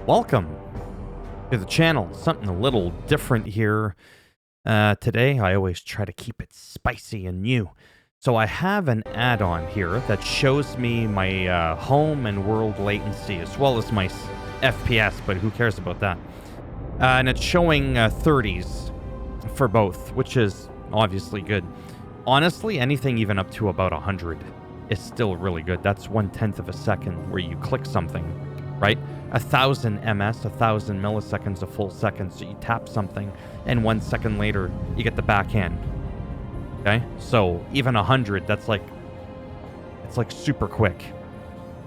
Welcome to the channel. Something a little different here today. I always try to keep it spicy and new. So I have an add-on here that shows me my home and world latency as well as my FPS, but who cares about that? And it's showing 30s for both, which is obviously good. Honestly, anything even up to about 100 is still really good. That's 1/10 of a second where you click something, right? 1,000 ms, 1,000 milliseconds, a full second. So you tap something, and 1 second later, you get the backhand. Okay? So even 100, it's like super quick.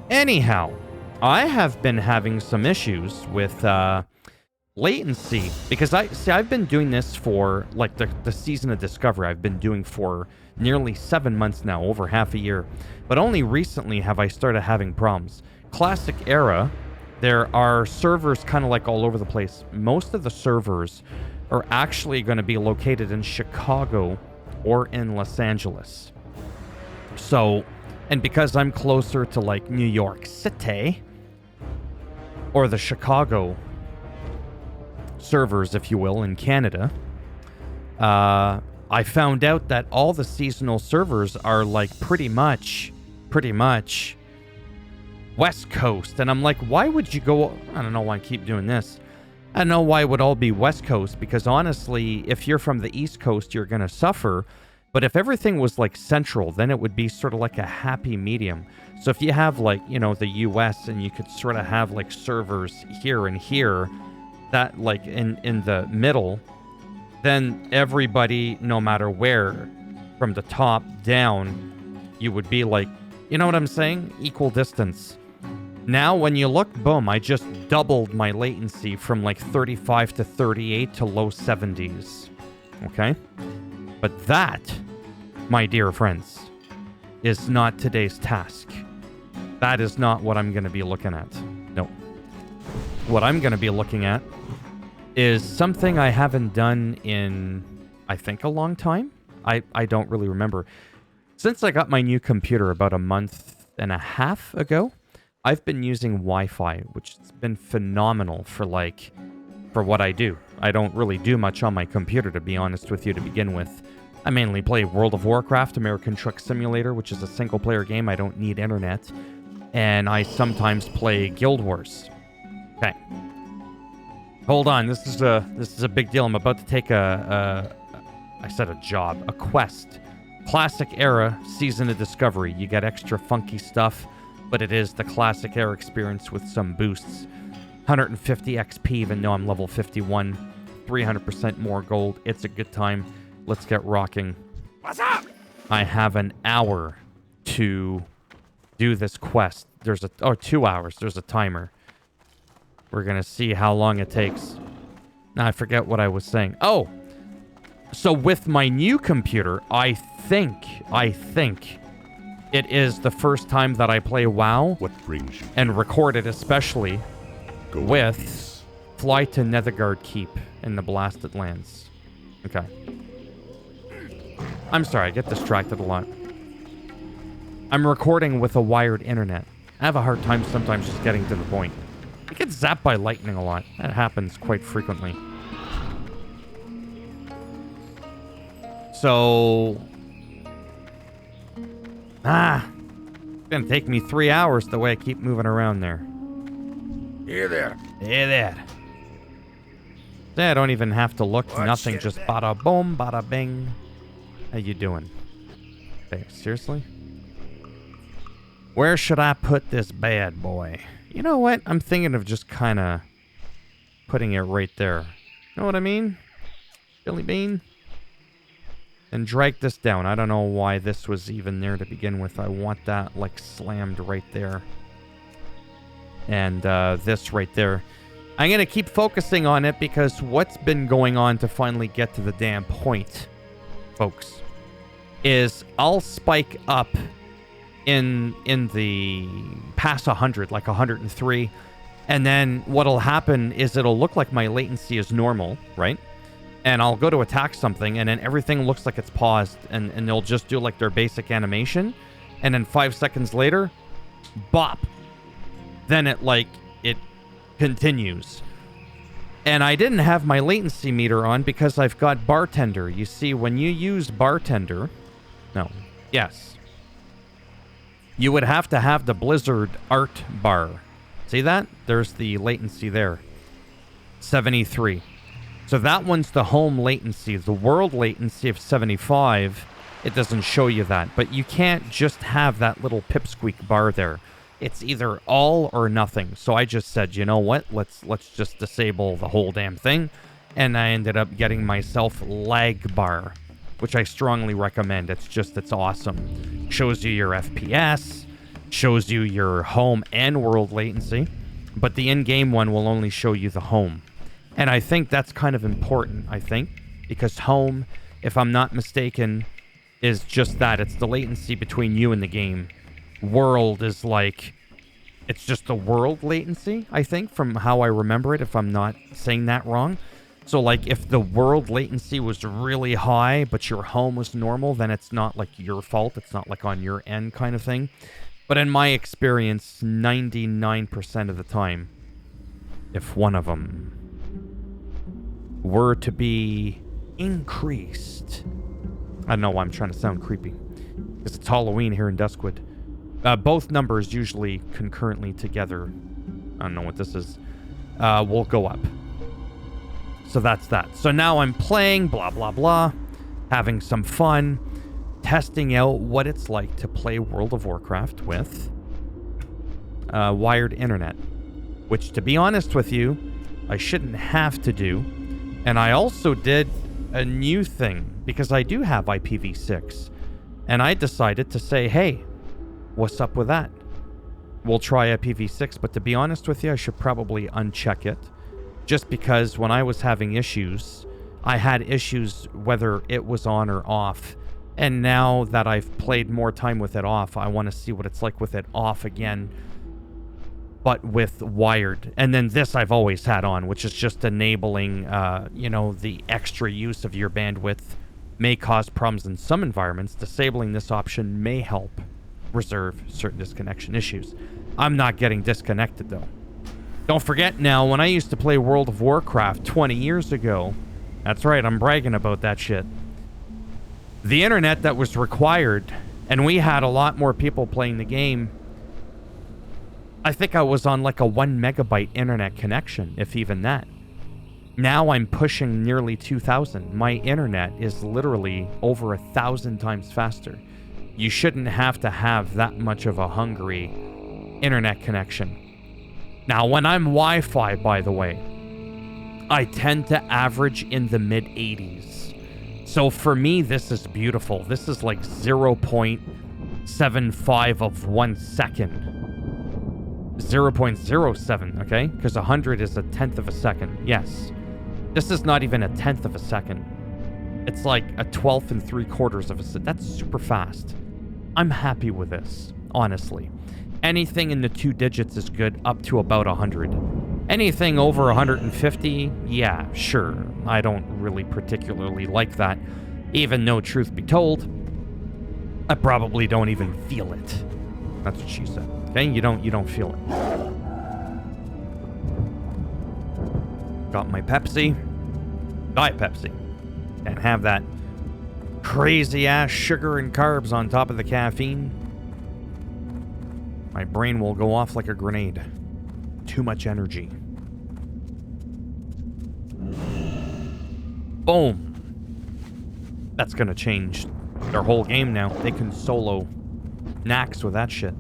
Anyhow, I have been having some issues with latency because I've been doing this for like the season of Discovery. I've been doing for nearly 7 months now, over half a year. But only recently have I started having problems. Classic era, there are servers kind of like all over the place. Most of the servers are actually going to be located in Chicago or in Los Angeles. So, and because I'm closer to like New York City or the Chicago servers, if you will, in Canada, I found out that all the seasonal servers are like pretty much West Coast. And I'm like, why would you go? I don't know why I keep doing this. I don't know why it would all be West Coast, because honestly, if you're from the East Coast, you're going to suffer. But if everything was like central, then it would be sort of like a happy medium. So if you have like, you know, the US and you could sort of have like servers here and here, that like in the middle, then everybody, no matter where, from the top down, you would be like, you know what I'm saying? Equal distance. Now, when you look, boom, I just doubled my latency from like 35 to 38 to low 70s. Okay? But that, my dear friends, is not today's task. That is not what I'm going to be looking at. No. What I'm going to be looking at is something I haven't done in, I think, a long time. I don't really remember. Since I got my new computer about a month and a half ago, I've been using Wi-Fi, which has been phenomenal for what I do. I don't really do much on my computer, to be honest with you, to begin with. I mainly play World of Warcraft, American Truck Simulator, which is a single-player game. I don't need internet. And I sometimes play Guild Wars. Okay. Hold on, this is a big deal. I'm about to take a quest. Classic era, Season of Discovery. You get extra funky stuff, but it is the classic era experience with some boosts. 150 XP, even though I'm level 51. 300% more gold. It's a good time. Let's get rocking. What's up? I have an hour to do this quest. 2 hours. There's a timer. We're going to see how long it takes. Now, I forget what I was saying. Oh! So with my new computer, I think it is the first time that I play WoW. What brings you? And record it especially Go with Fly to Netherguard Keep in the Blasted Lands. Okay. I'm sorry, I get distracted a lot. I'm recording with a wired internet. I have a hard time sometimes just getting to the point. I get zapped by lightning a lot. That happens quite frequently. So... it's gonna take me 3 hours the way I keep moving around there. Hey there. Hey there. I don't even have to look. Watch Nothing. it. Just bada boom, bada bing. How you doing? Hey, seriously? Where should I put this bad boy? You know what? I'm thinking of just kind of putting it right there. Know what I mean? Billy Bean? And drag this down. I don't know why this was even there to begin with. I want that, like, slammed right there. And this right there. I'm going to keep focusing on it because what's been going on to finally get to the damn point, folks, is I'll spike up in the past 100, like 103, and then what'll happen is it'll look like my latency is normal, right? And I'll go to attack something, and then everything looks like it's paused, and they'll just do like their basic animation, and then 5 seconds later, bop. Then it continues. And I didn't have my latency meter on because I've got bartender. You see, when you use bartender... No. Yes. You would have to have the Blizzard art bar. See that? There's the latency there. 73. So that one's the home latency. The world latency of 75, it doesn't show you that. But you can't just have that little pipsqueak bar there. It's either all or nothing. So I just said, you know what? Let's just disable the whole damn thing. And I ended up getting myself lag bar, which I strongly recommend. It's awesome. Shows you your FPS, shows you your home and world latency, but the in-game one will only show you the home. And I think that's kind of important, because home, if I'm not mistaken, is just that. It's the latency between you and the game. World is like, it's just the world latency, I think, from how I remember it, if I'm not saying that wrong. So, like, if the world latency was really high, but your home was normal, then it's not, like, your fault. It's not, like, on your end kind of thing. But in my experience, 99% of the time, if one of them were to be increased... I don't know why I'm trying to sound creepy. Because it's Halloween here in Duskwood. Both numbers usually concurrently together. I don't know what this is. Will go up. So that's that. So now I'm playing, blah, blah, blah. Having some fun. Testing out what it's like to play World of Warcraft with wired internet. Which, to be honest with you, I shouldn't have to do. And I also did a new thing. Because I do have IPv6. And I decided to say, hey, what's up with that? We'll try IPv6, but to be honest with you, I should probably uncheck it. Just because when I was having issues, I had issues whether it was on or off. And now that I've played more time with it off, I want to see what it's like with it off again, but with wired. And then this I've always had on, which is just enabling, the extra use of your bandwidth may cause problems in some environments. Disabling this option may help reserve certain disconnection issues. I'm not getting disconnected, though. Don't forget now, when I used to play World of Warcraft 20 years ago, that's right, I'm bragging about that shit. The internet that was required, and we had a lot more people playing the game, I think I was on like a 1 megabyte internet connection, if even that. Now I'm pushing nearly 2,000. My internet is literally over 1,000 times faster. You shouldn't have to have that much of a hungry internet connection. Now, when I'm Wi-Fi, by the way, I tend to average in the mid-80s. So for me, this is beautiful. This is like 0.75 of 1 second. 0.07, okay? Because 100 is a tenth of a second. Yes. This is not even a tenth of a second. It's like a 12th and 3/4 of a second. That's super fast. I'm happy with this, honestly. Anything in the 2 digits is good up to about 100. Anything over 150, yeah, sure. I don't really particularly like that. Even though, truth be told, I probably don't even feel it. That's what she said. Okay, you don't feel it. Got my Pepsi. Diet Pepsi. Can't have that crazy ass sugar and carbs on top of the caffeine. My brain will go off like a grenade. Too much energy. Boom. That's gonna change their whole game now. They can solo Nax with that shit.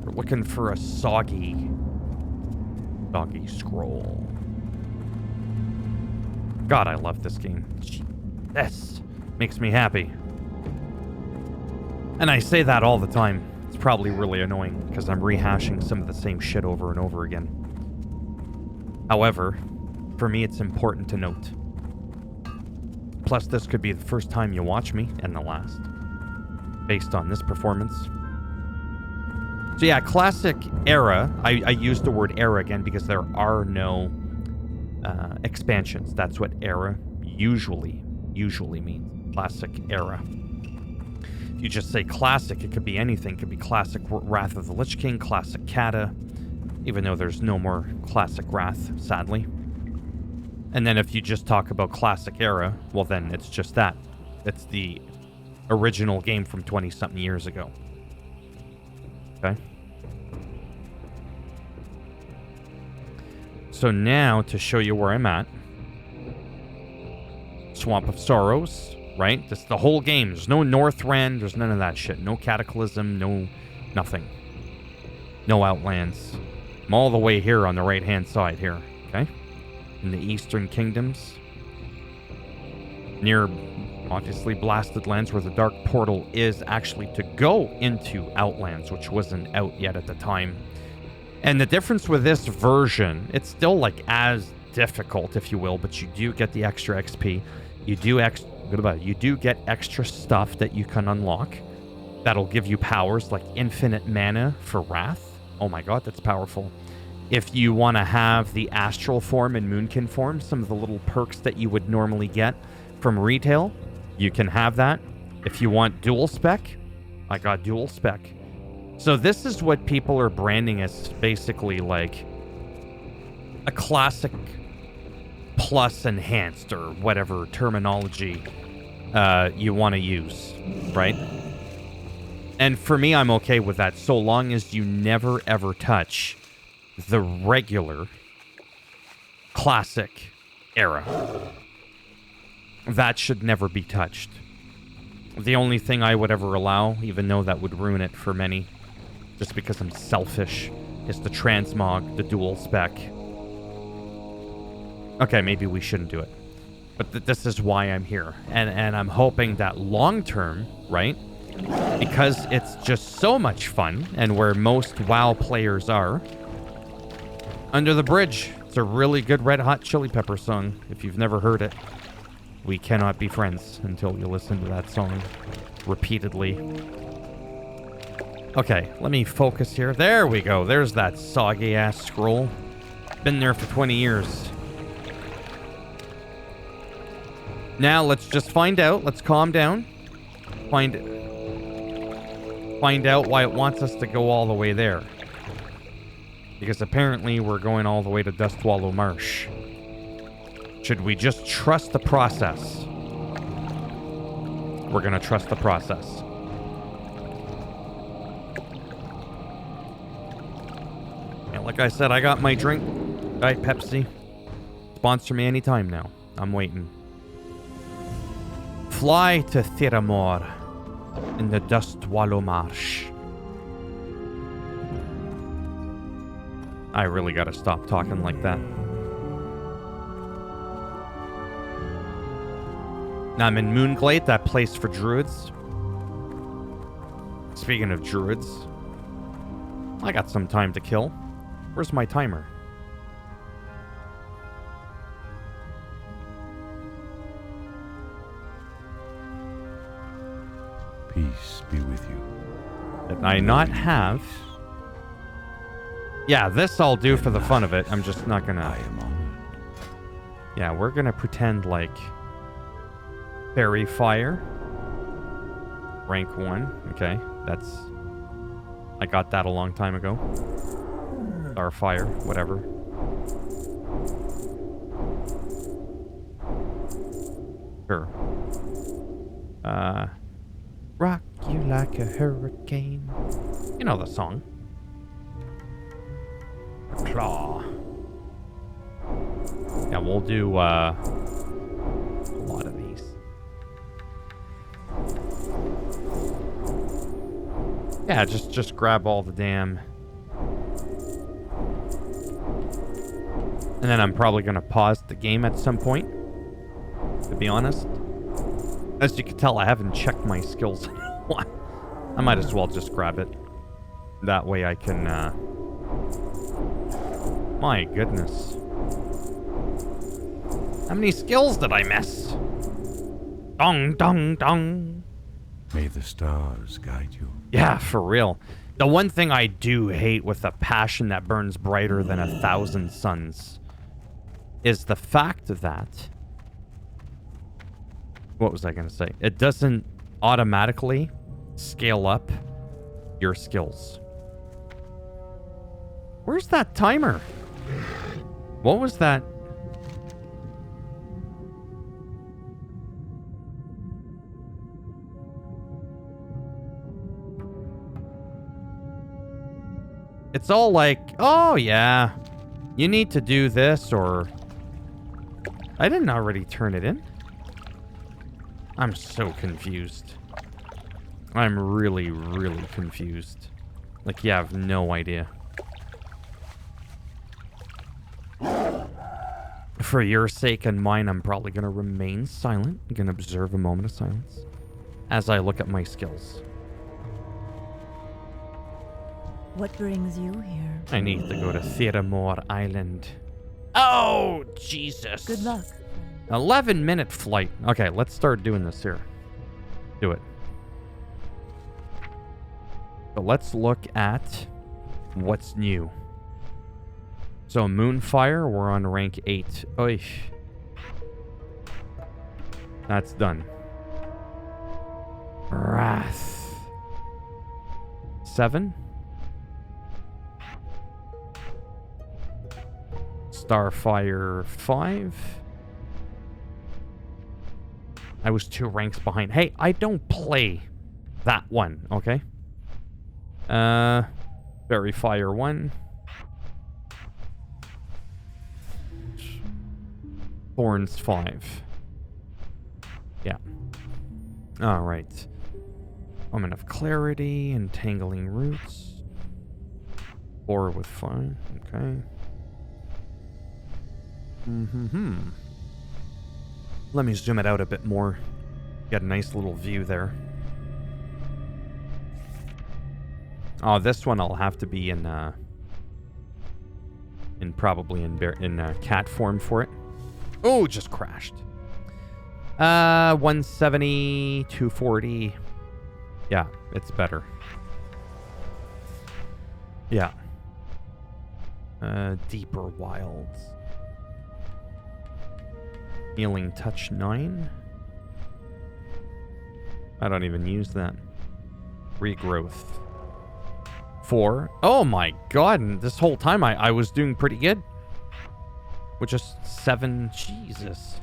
We're looking for a soggy scroll. God, I love this game. This makes me happy. And I say that all the time. It's probably really annoying because I'm rehashing some of the same shit over and over again. However, for me, it's important to note. Plus, this could be the first time you watch me and the last, based on this performance. So yeah, classic era. I use the word era again because there are no expansions. That's what era usually means. Classic era. If you just say classic, it could be anything. It could be classic Wrath of the Lich King, classic Kata, even though there's no more classic Wrath, sadly. And then if you just talk about classic era, well then it's just that. It's the original game from 20-something years ago. Okay? So now, to show you where I'm at. Swamp of Sorrows, right? This the whole game. There's no Northrend, there's none of that shit. No Cataclysm, no nothing. No Outlands. I'm all the way here on the right-hand side here, okay? In the Eastern Kingdoms. Near, obviously, Blasted Lands, where the Dark Portal is actually to go into Outlands, which wasn't out yet at the time. And the difference with this version, it's still, like, as difficult, if you will, but you do get the extra XP. You do get extra stuff that you can unlock. That'll give you powers like infinite mana for Wrath. Oh my god, that's powerful. If you want to have the Astral form and Moonkin form, some of the little perks that you would normally get from retail, you can have that. If you want dual spec, I got dual spec. So this is what people are branding as basically like a classic plus enhanced or whatever terminology you want to use, right? And for me, I'm okay with that so long as you never ever touch the regular classic era. That should never be touched. The only thing I would ever allow, even though that would ruin it for many, just because I'm selfish, is the transmog, the dual spec. Okay, maybe we shouldn't do it. But this is why I'm here. And I'm hoping that long term, right? Because it's just so much fun, and where most WoW players are. Under the Bridge. It's a really good Red Hot Chili Pepper song, if you've never heard it. We cannot be friends until you listen to that song repeatedly. Okay, let me focus here. There we go. There's that soggy-ass scroll. Been there for 20 years. Now, let's just find out. Let's calm down. Find out why it wants us to go all the way there. Because apparently we're going all the way to Dustwallow Marsh. Should we just trust the process? We're gonna trust the process. Yeah, like I said, I got my drink. Diet Pepsi. Sponsor me anytime now. I'm waiting. Fly to Theramore in the Dustwallow Marsh. I really gotta stop talking like that. Now I'm in Moonglade, that place for druids. Speaking of druids, I got some time to kill. Where's my timer? Peace be with you. Did I not have... Yeah, this I'll do for the fun of it. I'm just not gonna... I am honored. Yeah, we're gonna pretend like... Fairy Fire. Rank 1. Okay, that's... I got that a long time ago. Starfire, whatever. Sure. Rock you like a hurricane. You know the song. Claw. Yeah, we'll do a lot of these. Yeah, just grab all the damn. And then I'm probably gonna pause the game at some point, to be honest. As you can tell, I haven't checked my skills in a while. I might as well just grab it. That way I can, My goodness. How many skills did I miss? Dong, dong, dong. May the stars guide you. Yeah, for real. The one thing I do hate with a passion that burns brighter than 1,000 suns is the fact that... What was I going to say? It doesn't automatically scale up your skills. Where's that timer? What was that? It's all like, oh yeah, you need to do this, or... I didn't already turn it in. I'm so confused. I'm really, really confused. Like, you have no idea. For your sake and mine, I'm probably going to remain silent. I'm going to observe a moment of silence as I look at my skills. What brings you here? I need to go to Theramore Island. Oh, Jesus. Good luck. 11-minute flight. Okay, let's start doing this here. Do it. But let's look at what's new. So Moonfire, we're on rank 8. Oy. That's done. Wrath. 7. Starfire 5. I was 2 ranks behind. Hey, I don't play that one, okay? Berry Fire 1. Thorns 5. Yeah. Alright. Moment of Clarity, Entangling Roots. 4 with 5. Okay. Let me zoom it out a bit more. Get a nice little view there. Oh, this one I'll have to be in cat form for it. Oh, just crashed. 170, 240. Yeah, it's better. Yeah. Deeper Wilds. Healing Touch 9. I don't even use that. Regrowth 4. Oh my god, and this whole time I was doing pretty good. With just 7. Jesus.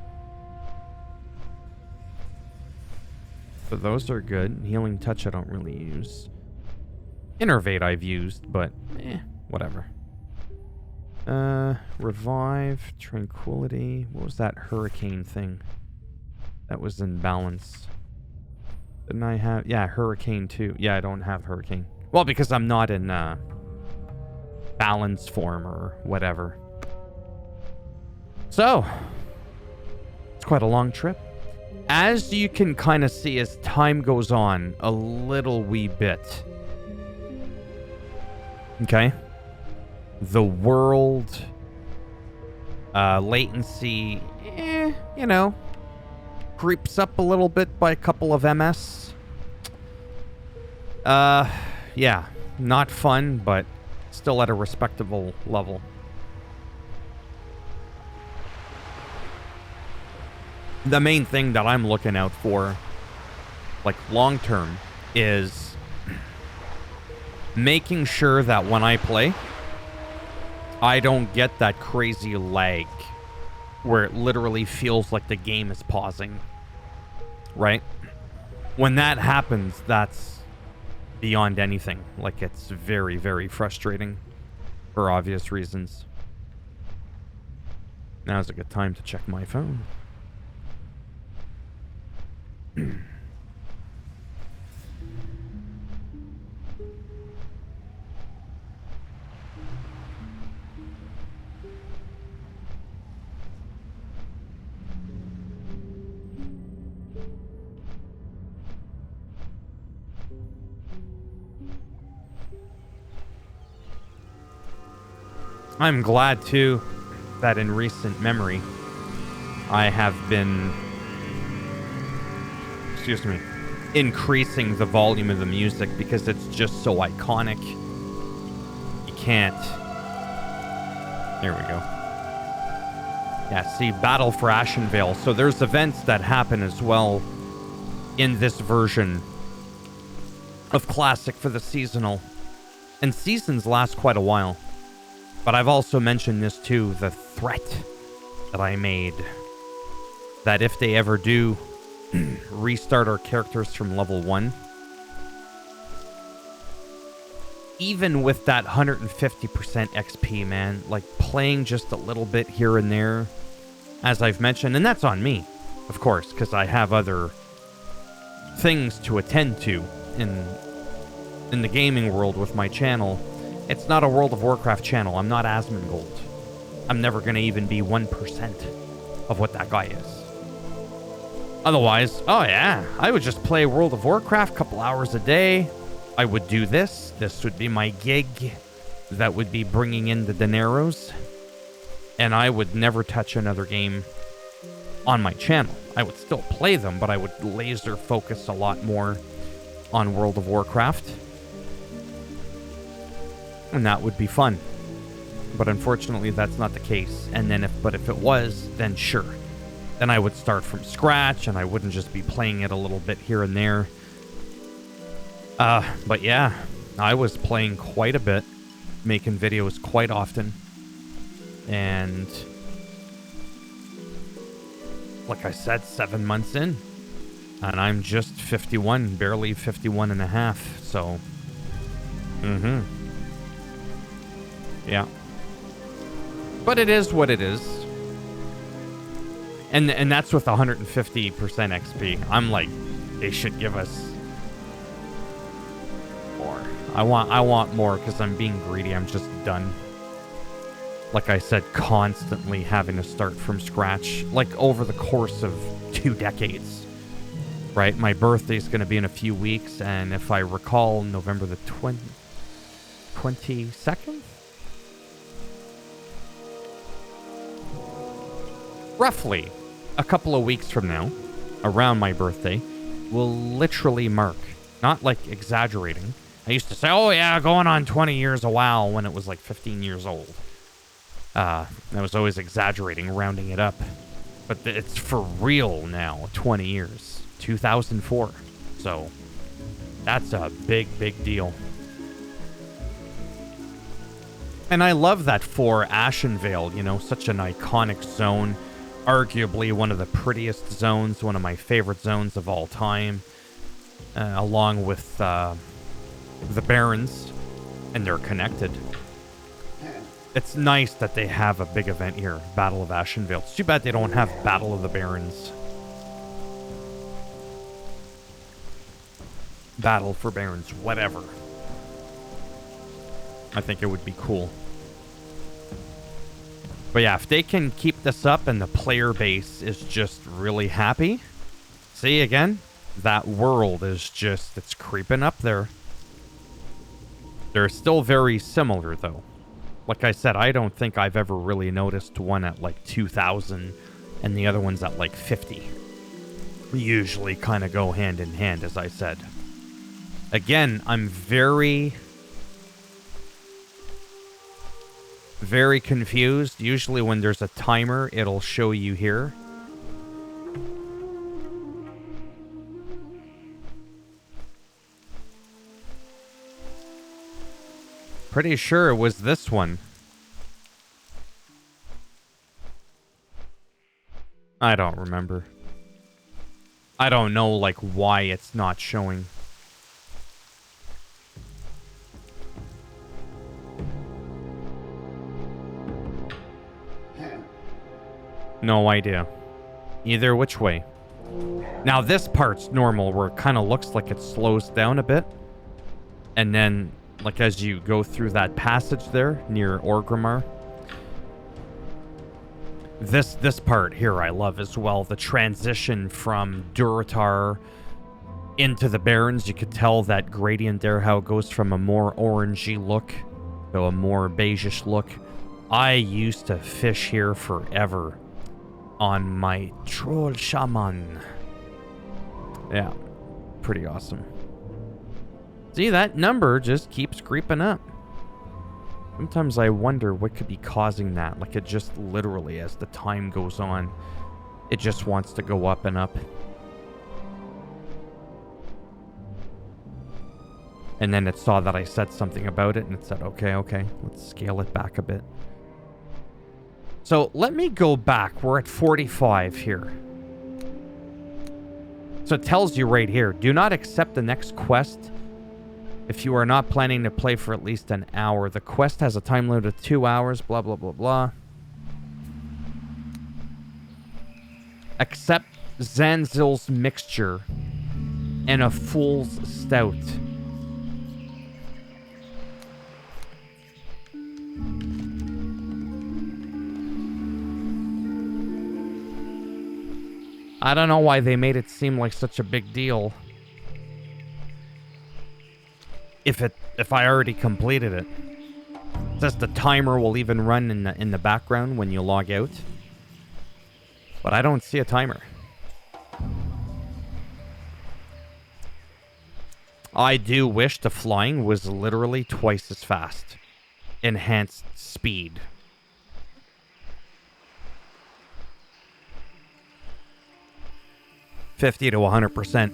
But those are good. Healing Touch I don't really use. Innervate I've used, but whatever. Revive, Tranquility. What was that hurricane thing? That was in balance. Didn't I have... Yeah, Hurricane 2. Yeah, I don't have Hurricane. Well, because I'm not in balance form or whatever. So, it's quite a long trip. As you can kind of see as time goes on, a little wee bit. Okay? The world, latency, you know, creeps up a little bit by a couple of MS. Yeah, not fun, but still at a respectable level. The main thing that I'm looking out for, like long term, is making sure that when I play, I don't get that crazy lag where it literally feels like the game is pausing. Right? When that happens, that's beyond anything. Like, it's very, very frustrating for obvious reasons. Now's a good time to check my phone. I'm glad, too, that in recent memory, I have been, increasing the volume of the music because it's just so iconic. You can't... There we go. Yeah, see, Battle for Ashenvale. So there's events that happen as well in this version of Classic for the seasonal. And seasons last quite a while. But I've also mentioned this too, the threat that I made. That if they ever do restart our characters from level 1, even with that 150% XP, man, like playing just a little bit here and there, as I've mentioned, and that's on me, of course, because I have other things to attend to in the gaming world with my channel. It's not a World of Warcraft channel. I'm not Asmongold. I'm never going to even be 1% of what that guy is. Otherwise, oh yeah, I would just play World of Warcraft a couple hours a day. I would do this. This would be my gig. That would be bringing in the dineros. And I would never touch another game on my channel. I would still play them, but I would laser focus a lot more on World of Warcraft. And that would be fun. But unfortunately, that's not the case. And then if it was, then sure. Then I would start from scratch, and I wouldn't just be playing it a little bit here and there. But yeah, I was playing quite a bit, making videos quite often. And like I said, 7 months in. And I'm just 51, barely 51 and a half. So, yeah. But it is what it is. And that's with 150% XP. I'm like, they should give us more. I want more because I'm being greedy. I'm just done. Like I said, constantly having to start from scratch, like over the course of 2 decades. Right? My birthday's going to be in a few weeks, and if I recall, November the 22nd? Roughly a couple of weeks from now, around my birthday, will literally mark, not like exaggerating. I used to say, oh yeah, going on 20 years of WoW when it was like 15 years old. I was always exaggerating, rounding it up. But it's for real now, 20 years. 2004. So, that's a big, big deal. And I love that for Ashenvale, you know, such an iconic zone. Arguably one of the prettiest zones, one of my favorite zones of all time. Along with the Barrens, and they're connected. It's nice that they have a big event here, Battle of Ashenvale. It's too bad they don't have Battle of the Barrens. Battle for Barrens, whatever. I think it would be cool. But yeah, if they can keep this up and the player base is just really happy. See, again, that world is just, it's creeping up there. They're still very similar, though. Like I said, I don't think I've ever really noticed one at like 2,000 and the other one's at like 50. We usually kind of go hand in hand, as I said. Again, I'm very confused. Usually when there's a timer, it'll show you here. Pretty sure it was this one. I don't remember. I don't know, like, why it's not showing. No idea. Either which way. Now this part's normal, where it kind of looks like it slows down a bit. And then, like, as you go through that passage there, near Orgrimmar. This part here I love as well. The transition from Durotar into the Barrens. You could tell that gradient there, how it goes from a more orangey look to a more beigeish look. I used to fish here forever on my Troll Shaman. Yeah, pretty awesome. See, that number just keeps creeping up. Sometimes I wonder what could be causing that. Like, it just literally, as the time goes on, it just wants to go up and up. And then it saw that I said something about it, and it said, okay, let's scale it back a bit. So let me go back. We're at 45 here. So it tells you right here, do not accept the next quest if you are not planning to play for at least an hour. The quest has a time limit of 2 hours, blah, blah, blah, blah. Accept Zanzil's mixture and a fool's stout. I don't know why they made it seem like such a big deal. If I already completed it. It says the timer will even run in the background when you log out. But I don't see a timer. I do wish the flying was literally twice as fast. Enhanced speed. $50 to 100%.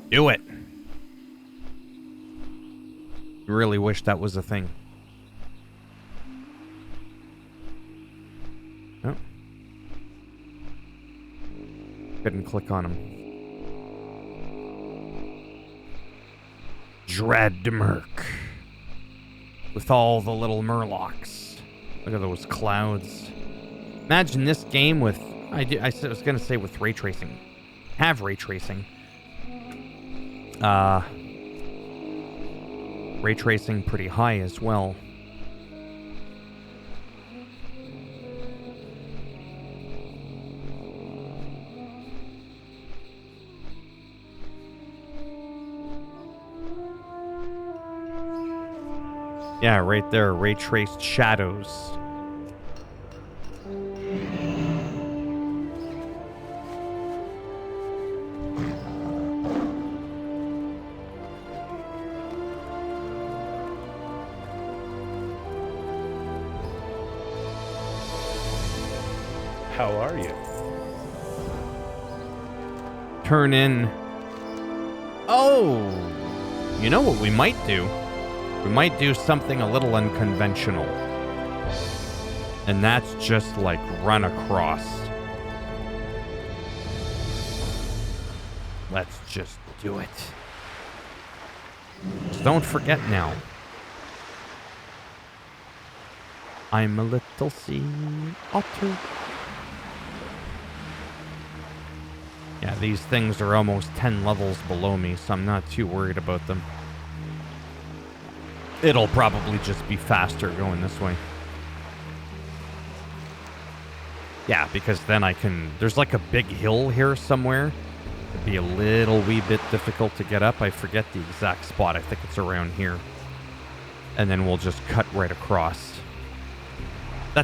Do it. Really wish that was a thing. Oh. Couldn't click on him. Dreadmerk. With all the little murlocs. Look at those clouds. Imagine this game with... I was going to say with ray tracing. Have ray tracing. Ray tracing pretty high as well. Yeah, right there. Ray traced shadows. How are you? Turn in... Oh! You know what we might do? We might do something a little unconventional. And that's just like run across. Let's just do it. Just don't forget now. I'm a little sea otter. Yeah, these things are almost 10 levels below me, so I'm not too worried about them. It'll probably just be faster going this way. Yeah, because then I can... There's like a big hill here somewhere. It'd be a little wee bit difficult to get up. I forget the exact spot. I think it's around here. And then we'll just cut right across.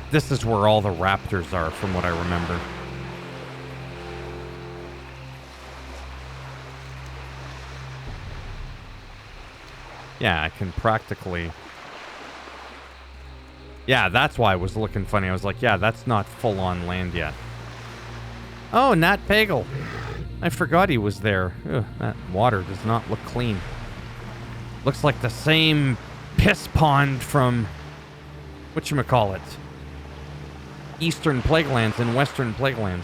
This is where all the raptors are, from what I remember. Yeah, I can practically... Yeah, that's why I was looking funny. I was like, yeah, that's not full-on land yet. Oh, Nat Pagel. I forgot he was there. Ugh, that water does not look clean. Looks like the same piss pond from... whatchamacallit? Eastern Plaguelands and Western Plaguelands.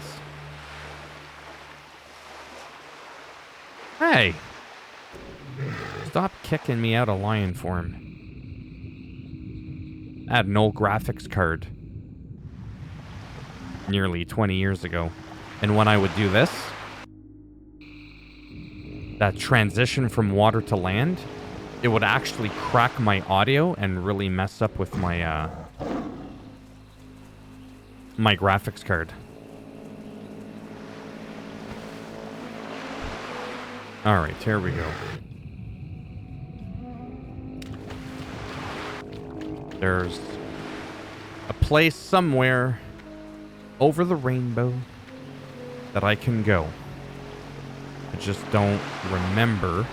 Hey! Stop kicking me out of Lion form. I had an old graphics card. Nearly 20 years ago. And when I would do this, that transition from water to land, it would actually crack my audio and really mess up with my, my graphics card. Alright, here we go. There's a place somewhere over the rainbow that I can go. I just don't remember.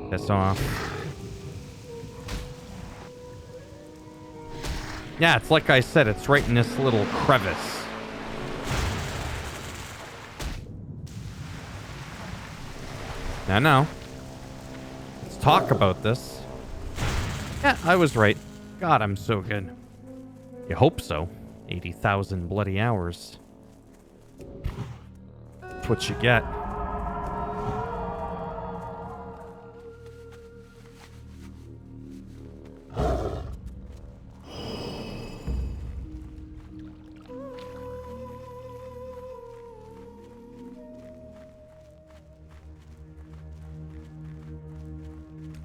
Piss off. Yeah, it's like I said, it's right in this little crevice. I know. Let's talk about this. Yeah, I was right. God, I'm so good. You hope so. 80,000 bloody hours. That's what you get.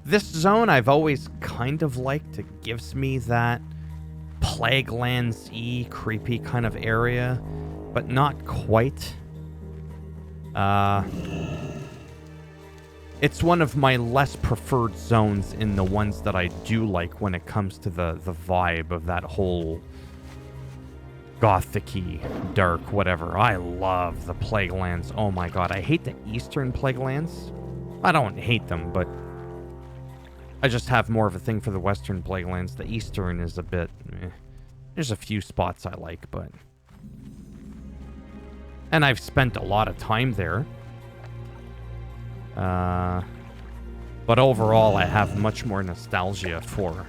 This zone I've always kind of liked. It gives me that Plaguelands-y creepy kind of area, but not quite. It's one of my less preferred zones in the ones that I do like when it comes to the vibe of that whole gothic-y, dark, whatever. I love the Plaguelands. Oh my god, I hate the Eastern Plaguelands. I don't hate them, but I just have more of a thing for the Western Plaguelands. The Eastern is a bit... There's a few spots I like, but... And I've spent a lot of time there. But overall, I have much more nostalgia for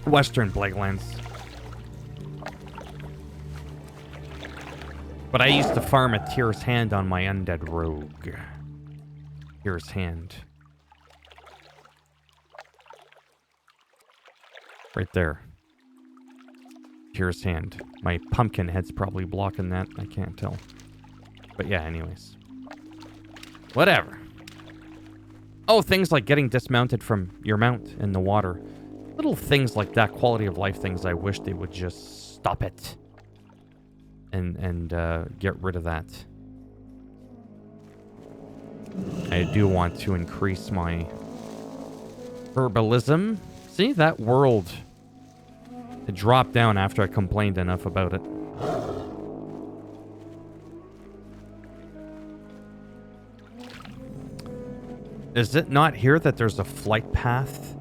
Western Plaguelands. But I used to farm a Tyr's Hand on my undead rogue. Tyr's Hand. Right there. Tyr's Hand. My pumpkin head's probably blocking that. I can't tell. But yeah, anyways. Whatever. Oh, things like getting dismounted from your mount in the water. Little things like that, quality of life things, I wish they would just stop it. And get rid of that. I do want to increase my herbalism. See, that world... It dropped down after I complained enough about it. Is it not here that there's a flight path?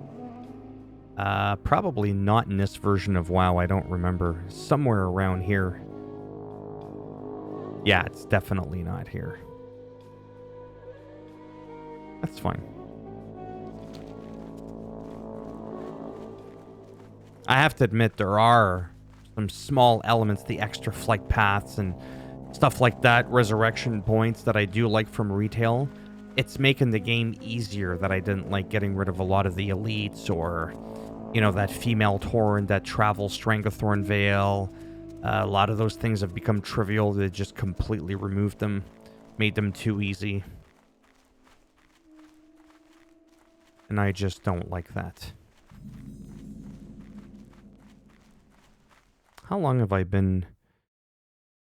Probably not in this version of WoW. I don't remember. Somewhere around here. Yeah, it's definitely not here. That's fine. I have to admit, there are some small elements, the extra flight paths and stuff like that, resurrection points that I do like from retail. It's making the game easier that I didn't like getting rid of a lot of the elites or, you know, that female Torn, that travel Stranglethorn Veil. A lot of those things have become trivial. They just completely removed them, made them too easy. And I just don't like that. How long have I been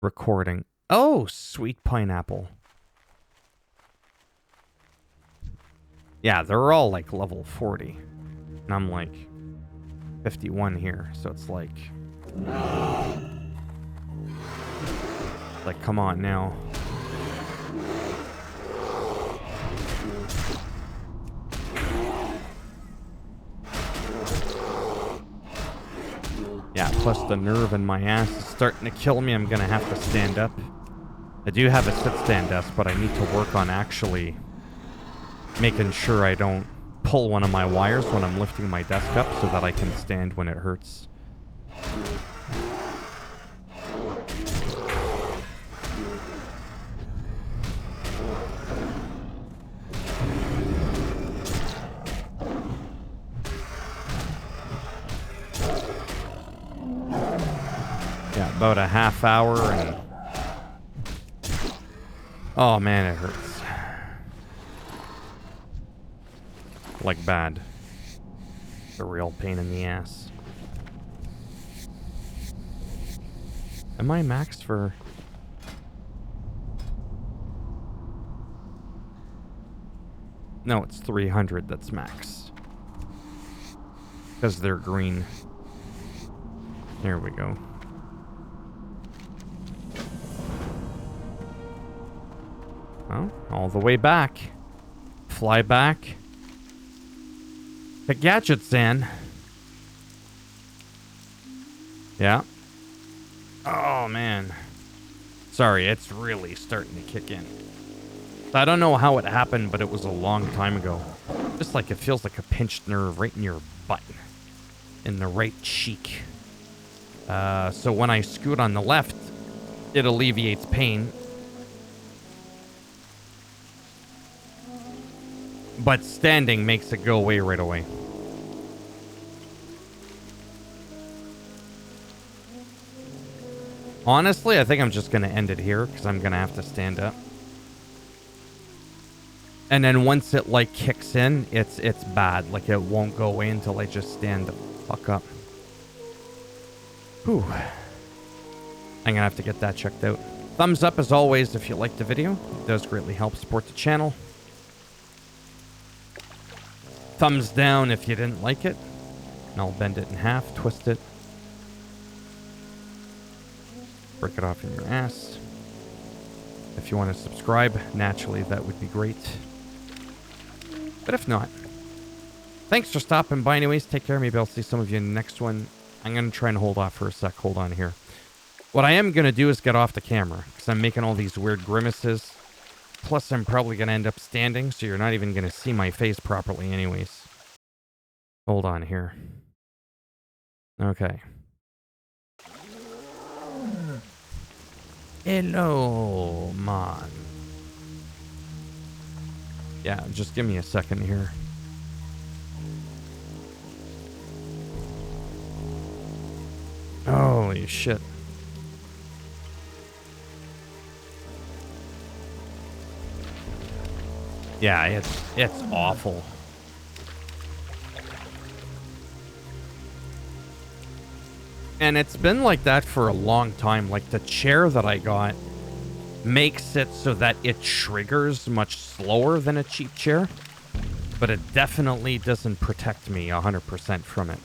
recording? Oh, sweet pineapple. Yeah, they're all like level 40. And I'm like 51 here, so it's like... Like, come on now. Yeah, plus the nerve in my ass is starting to kill me. I'm gonna have to stand up. I do have a sit-stand desk, but I need to work on actually making sure I don't pull one of my wires when I'm lifting my desk up so that I can stand when it hurts. Yeah, about a half hour and... Oh man, it hurts. Like bad. It's a real pain in the ass. Am I maxed for... No, it's 300 that's max. Because they're green. There we go. Well, all the way back. Fly back. The gadgets in. Yeah. Oh, man. Sorry, it's really starting to kick in. I don't know how it happened, but it was a long time ago. Just like it feels like a pinched nerve right in your butt. In the right cheek. So when I scoot on the left, it alleviates pain. But standing makes it go away right away. Honestly, I think I'm just going to end it here because I'm going to have to stand up. And then once it like kicks in, it's bad. Like it won't go away until I just stand the fuck up. Whew. I'm gonna have to get that checked out. Thumbs up as always if you liked the video. It does greatly help support the channel. Thumbs down if you didn't like it. And I'll bend it in half, twist it. Break it off in your ass. If you want to subscribe, naturally that would be great. But if not, thanks for stopping by anyways. Take care. Maybe I'll see some of you in the next one. I'm going to try and hold off for a sec. Hold on here. What I am going to do is get off the camera because I'm making all these weird grimaces. Plus, I'm probably going to end up standing, so you're not even going to see my face properly anyways. Hold on here. Okay. Hello, man. Yeah, just give me a second here. Holy shit. Yeah, it's awful. And it's been like that for a long time. Like the chair that I got makes it so that it triggers much slower than a cheap chair, but it definitely doesn't protect me 100% from it.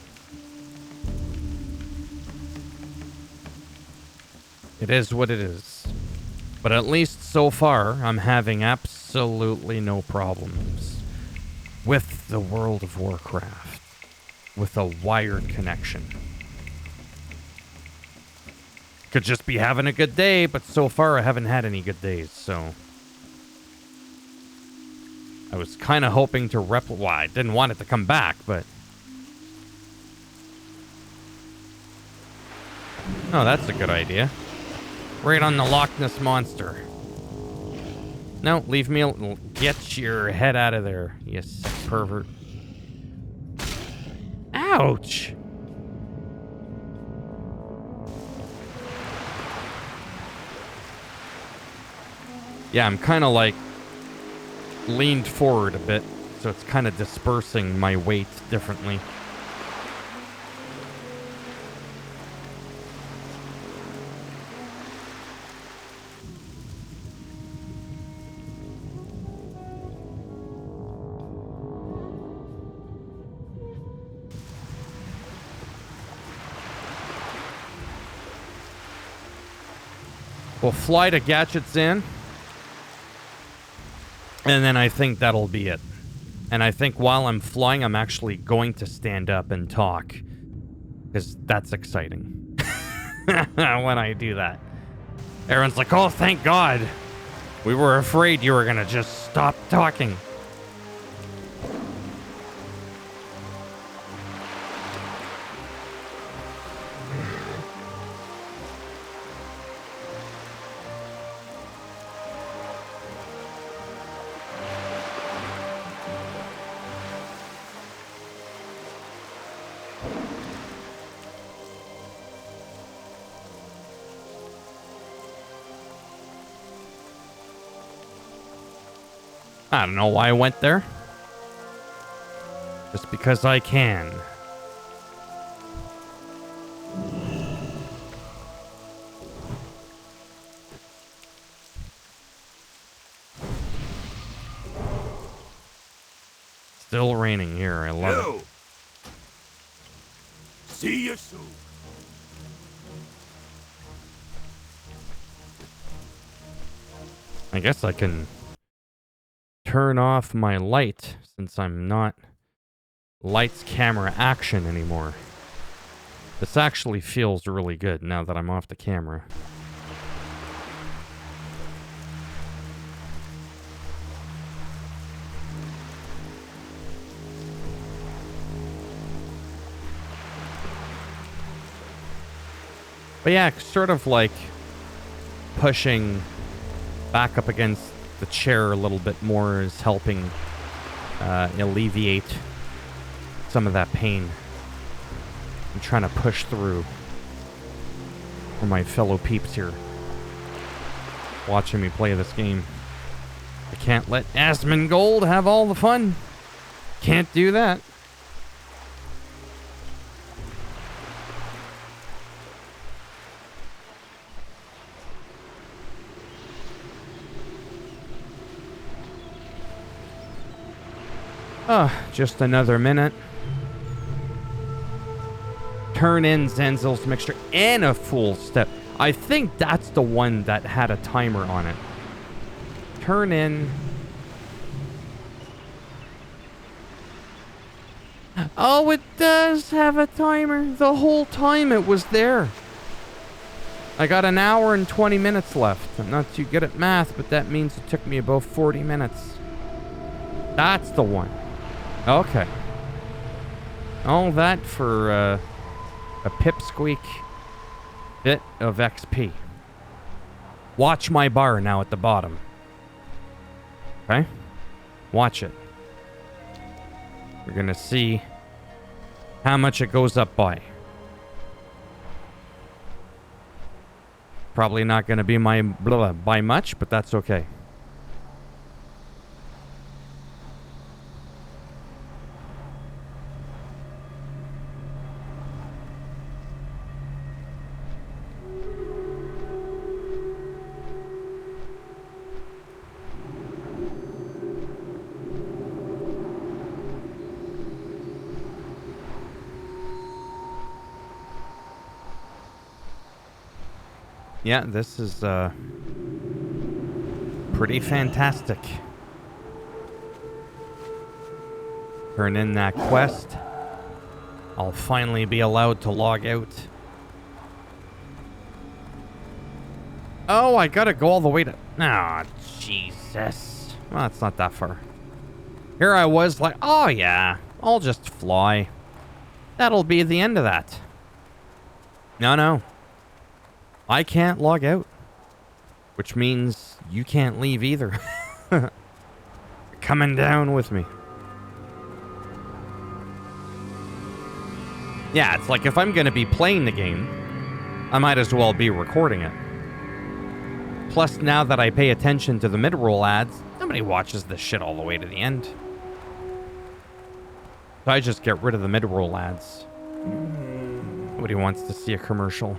It is what it is. But at least so far, I'm having absolutely no problems with the world of Warcraft with a wired connection. Could just be having a good day, but so far I haven't had any good days, so I was kind of hoping to well, I didn't want it to come back, but oh, that's a good idea. Right on the Loch Ness Monster. No, leave me alone. Get your head out of there, you sick pervert. Ouch! Yeah, I'm kind of like leaned forward a bit, so it's kind of dispersing my weight differently. We'll fly to Gadget's Inn. And then I think that'll be it. And I think while I'm flying, I'm actually going to stand up and talk. Because that's exciting. When I do that. Everyone's like, oh, thank God. We were afraid you were going to just stop talking. I don't know why I went there. Just because I can. Still raining here. I love it. See you soon. I guess I can turn off my light since I'm not lights, camera, action anymore. This actually feels really good now that I'm off the camera. But yeah, sort of like pushing back up against the chair a little bit more is helping alleviate some of that pain. I'm trying to push through for my fellow peeps here watching me play this game. I can't let Asmongold have all the fun. Can't do that. Just another minute. Turn in Zenzel's mixture and a full step. I think that's the one that had a timer on it. Turn in. Oh, it does have a timer. The whole time it was there. I got an hour and 20 minutes left. I'm not too good at math, but that means it took me about 40 minutes. That's the one. Okay. All that for a pipsqueak bit of XP. Watch my bar now at the bottom. Okay? Watch it. We're gonna see how much it goes up by. Probably not gonna be my by much, but that's okay. Yeah, this is pretty fantastic. Turn in that quest. I'll finally be allowed to log out. Oh, I gotta go all the way to... Ah, Jesus. Well, it's not that far. Here I was like, oh yeah, I'll just fly. That'll be the end of that. No. I can't log out. Which means you can't leave either. Coming down with me. Yeah, it's like if I'm going to be playing the game, I might as well be recording it. Plus, now that I pay attention to the mid-roll ads, nobody watches this shit all the way to the end. So I just get rid of the mid-roll ads. Nobody wants to see a commercial.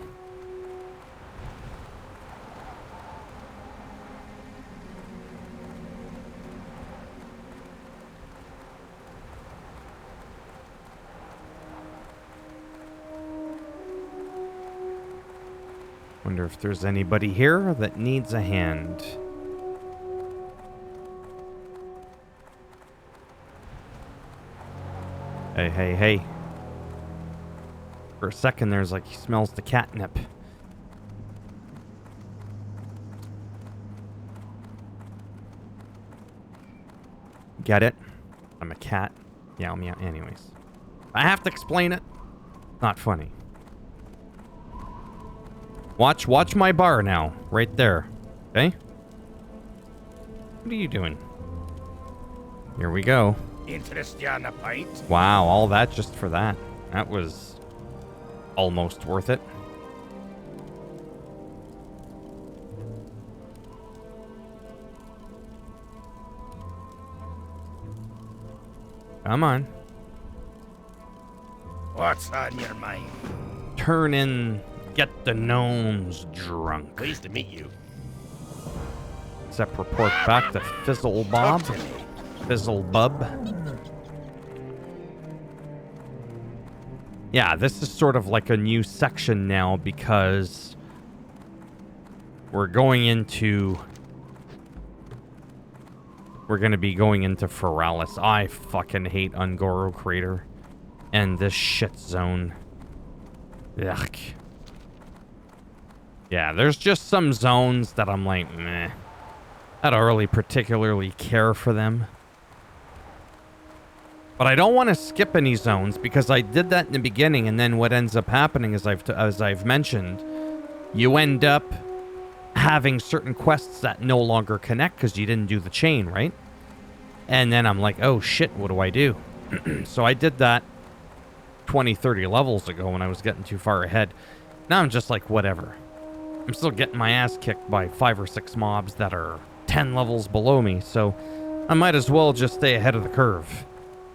Wonder if there's anybody here that needs a hand. Hey. For a second there's like he smells the catnip. Get it? I'm a cat. Meow meow. Anyways. I have to explain it. Not funny. Watch my bar now. Right there. Okay? What are you doing? Here we go. Interest you on a pint? Wow, all that just for that. That was almost worth it. Come on. What's on your mind? Turn in... Get the gnomes drunk. Pleased to meet you. Except report back to Fizzle Bob. Talk to me. Fizzle Bub. Yeah, this is sort of like a new section now because we're going to be going into Feralis. I fucking hate Ungoro Crater and this shit zone. Yuck. Yeah, there's just some zones that I'm like, meh. I don't really particularly care for them. But I don't want to skip any zones because I did that in the beginning, and then what ends up happening is as I've mentioned, you end up having certain quests that no longer connect because you didn't do the chain, right? And then I'm like, oh shit, what do I do? So I did that 20, 30 levels ago when I was getting too far ahead. Now I'm just like, whatever. I'm still getting my ass kicked by 5 or 6 mobs that are 10 levels below me, so I might as well just stay ahead of the curve.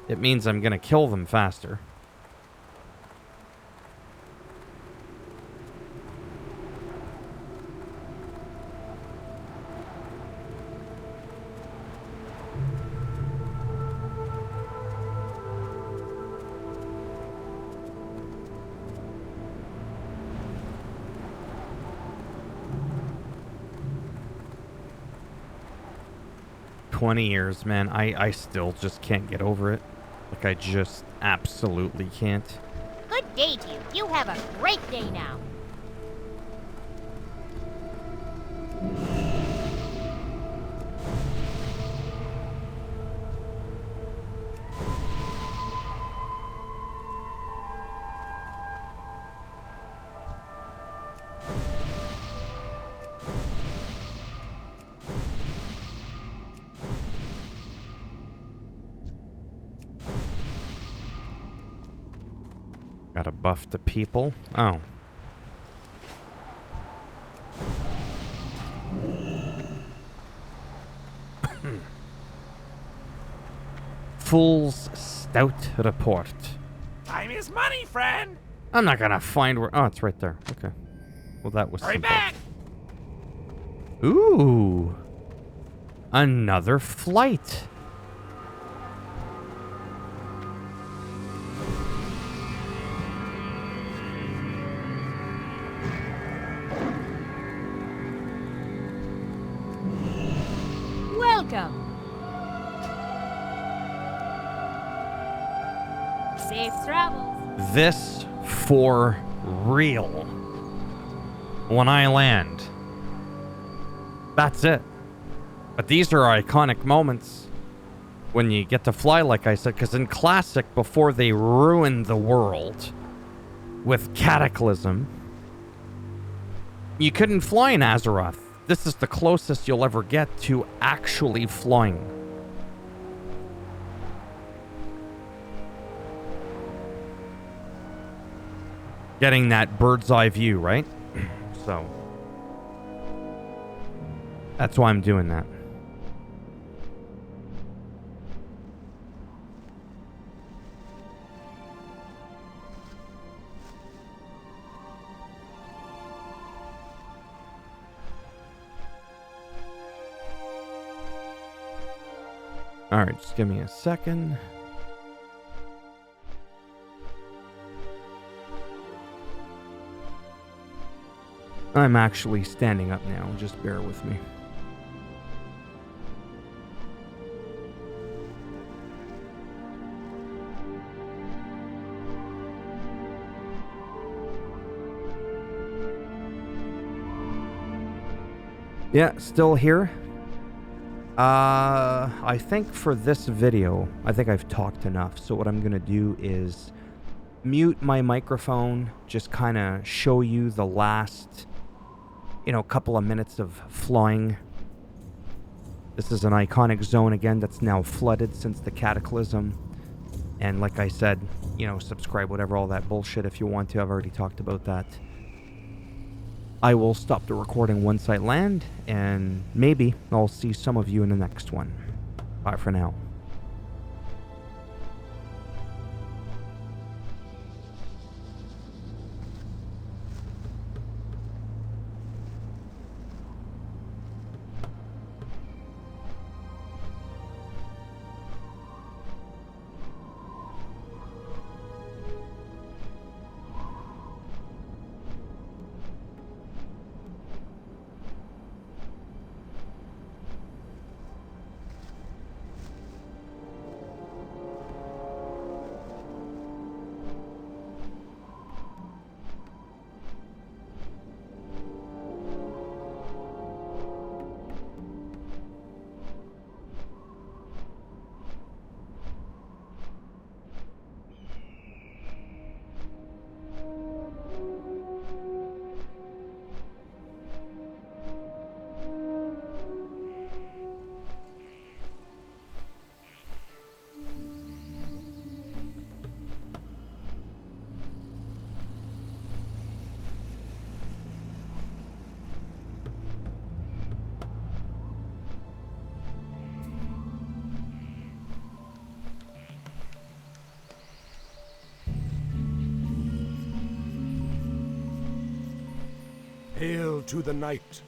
It means I'm gonna kill them faster. $20, man. I still just can't get over it. Like, I just absolutely can't. Good day to you. You have a great day now. Gotta buff the people. Oh. Fool's Stout Report. Time is money, friend. I'm not gonna find where... Oh, it's right there. Okay. Well, that was Hurry simple. back. Ooh. Another flight. Welcome. Safe travels. This for real. When I land. That's it. But these are iconic moments when you get to fly, like I said, because in Classic, before they ruined the world with Cataclysm, you couldn't fly in Azeroth. This is the closest you'll ever get to actually flying. Getting that bird's eye view, right? So that's why I'm doing that. All right, just give me a second. I'm actually standing up now. Just bear with me. Yeah, still here. I think for this video, I think I've talked enough. So what I'm going to do is mute my microphone, just kind of show you the last, couple of minutes of flying. This is an iconic zone again that's now flooded since the Cataclysm. And like I said, subscribe, whatever, all that bullshit if you want to. I've already talked about that. I will stop the recording once I land, and maybe I'll see some of you in the next one. Bye for now. Hail to the night.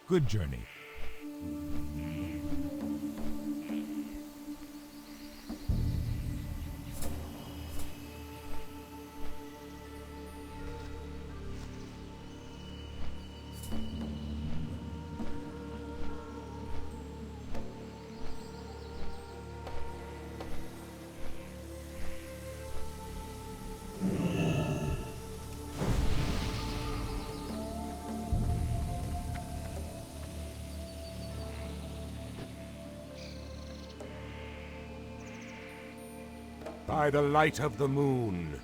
Good journey. By the light of the moon,